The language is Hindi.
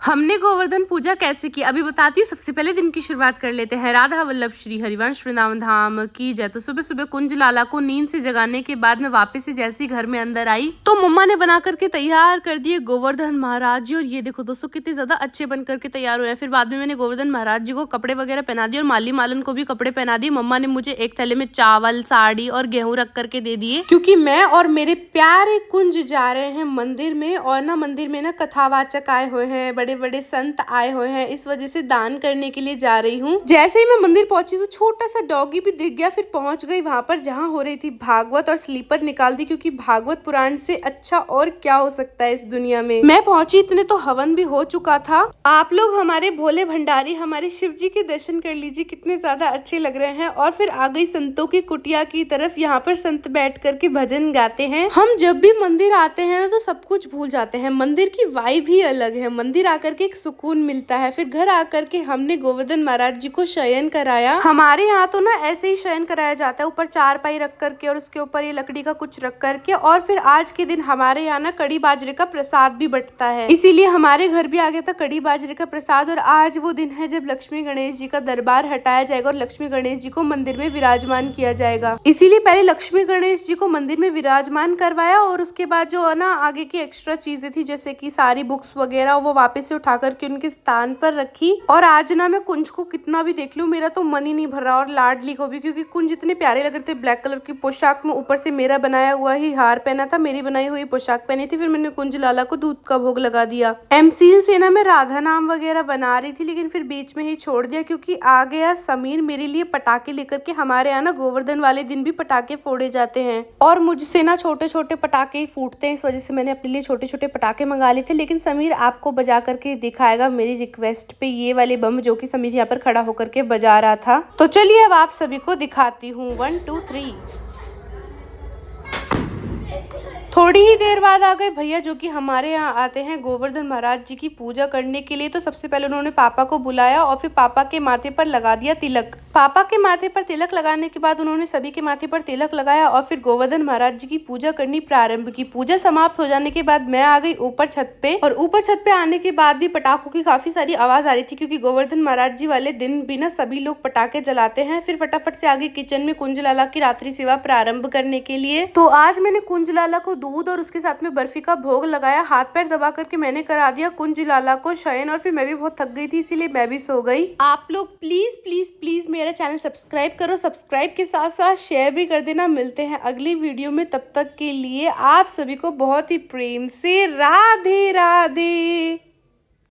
हमने गोवर्धन पूजा कैसे की अभी बताती हूँ। सबसे पहले दिन की शुरुआत कर लेते हैं। राधा वल्लभ श्री हरिवंश वृंदावन धाम की जय। तो सुबह सुबह कुंज लाला को नींद से जगाने के बाद मैं वापस से जैसे ही घर में अंदर आई तो मम्मा ने बना करके तैयार कर दिए गोवर्धन महाराज जी। और ये देखो दोस्तों कितने ज्यादा अच्छे बन करके तैयार हुए हैं। फिर बाद में मैंने गोवर्धन महाराज जी को कपड़े वगैरह पहना दिए और माली मालन को भी कपड़े पहना दिए। मम्मा ने मुझे एक थैले में चावल साड़ी और गेहूं रख करके दे दिए, क्योंकि मैं और मेरे प्यारे कुंज जा रहे हैं मंदिर में। और ना मंदिर में ना कथावाचक आए हुए हैं, बड़े बड़े संत आए हुए हैं, इस वजह से दान करने के लिए जा रही हूँ। जैसे ही मैं मंदिर पहुंची तो छोटा सा डॉगी भी दिख गया। फिर पहुंच गई वहां पर जहां हो रही थी भागवत और स्लीपर निकाल दी, क्योंकि भागवत पुराण से अच्छा और क्या हो सकता है इस दुनिया में। मैं पहुंची इतने तो हवन भी हो चुका था। आप लोग हमारे भोले भंडारी हमारे शिव जी के दर्शन कर लीजिए, कितने ज्यादा अच्छे लग रहे हैं। और फिर आ गई संतों की कुटिया की तरफ। यहाँ पर संत बैठ करके भजन गाते हैं। हम जब भी मंदिर आते हैं ना तो सब कुछ भूल जाते हैं। मंदिर की वाइब ही अलग है। मंदिर आकर के एक सुकून मिलता है। फिर घर आकर के हमने गोवर्धन महाराज जी को शयन कराया। हमारे यहाँ तो ना ऐसे ही शयन कराया जाता है, ऊपर चारपाई रख करके और उसके ऊपर ये लकड़ी का कुछ रख करके। और फिर आज के दिन हमारे यहाँ ना कड़ी बाजरे का प्रसाद भी बंटता है, इसीलिए हमारे घर भी आ गया था कड़ी बाजरे का प्रसाद। और आज वो दिन है जब लक्ष्मी गणेश जी का दरबार हटाया जाएगा और लक्ष्मी गणेश जी को मंदिर में विराजमान किया जाएगा। इसीलिए पहले लक्ष्मी गणेश जी को मंदिर में विराजमान करवाया और उसके बाद जो ना आगे की एक्स्ट्रा चीजें थी जैसे कि सारी बुक्स वगैरह वो वापस से उठा करके उनके स्थान पर रखी। और आज ना मैं कुंज को कितना भी देख लूं मेरा तो मन ही नहीं भर रहा, और लाडली को भी, क्योंकि कुंज इतने प्यारे लग रहे थे ब्लैक कलर की पोशाक में। ऊपर से मेरा बनाया हुआ ही हार पहना था, मेरी बनाई हुई पोशाक पहनी थी। फिर मैंने कुंज लाला को दूध का भोग लगा दिया। एमसील से ना मैं राधा नाम वगैरह बना रही थी, लेकिन फिर बीच में ही छोड़ दिया क्योंकि आ गया समीर मेरे लिए पटाखे लेकर के। हमारे यहाँ ना गोवर्धन वाले दिन भी पटाखे फोड़े जाते हैं और मुझसे ना छोटे छोटे पटाखे ही फूटते हैं, इस वजह से मैंने अपने लिए छोटे छोटे पटाखे मंगा लिए थे। लेकिन समीर आपको बजा करके दिखाएगा मेरी रिक्वेस्ट पे ये वाले बम जो कि समीर यहाँ पर खड़ा होकर के बजा रहा था। तो चलिए अब आप सभी को दिखाती हूँ। 1 2 3। थोड़ी ही देर बाद आ गए भैया जो कि हमारे यहाँ आते हैं गोवर्धन महाराज जी की पूजा करने के लिए। तो सबसे पहले उन्होंने पापा को बुलाया और फिर पापा के माथे पर लगा दिया तिलक। पापा के माथे पर तिलक लगाने के बाद उन्होंने सभी के माथे पर तिलक लगाया और फिर गोवर्धन महाराज जी की पूजा करनी प्रारंभ की। पूजा समाप्त हो जाने के बाद मैं आ गई ऊपर छत पे, और ऊपर छत पे आने के बाद भी पटाखों की काफी सारी आवाज आ रही थी, क्योंकि गोवर्धन महाराज जी वाले दिन भी ना सभी लोग पटाखे जलाते हैं। फिर फटाफट से आ गई किचन में कुंज लाला की रात्रि सेवा प्रारंभ करने के लिए। तो आज मैंने कुंज लाला को दूध और उसके साथ में बर्फी का भोग लगाया। हाथ पैर दबा करके मैंने करा दिया कुंज लाला को शयन, और फिर मैं भी बहुत थक गई थी इसीलिए मैं भी सो गई। आप लोग प्लीज प्लीज प्लीज मेरा चैनल सब्सक्राइब करो, सब्सक्राइब के साथ साथ शेयर भी कर देना। मिलते हैं अगली वीडियो में, तब तक के लिए आप सभी को बहुत ही प्रेम से राधे राधे।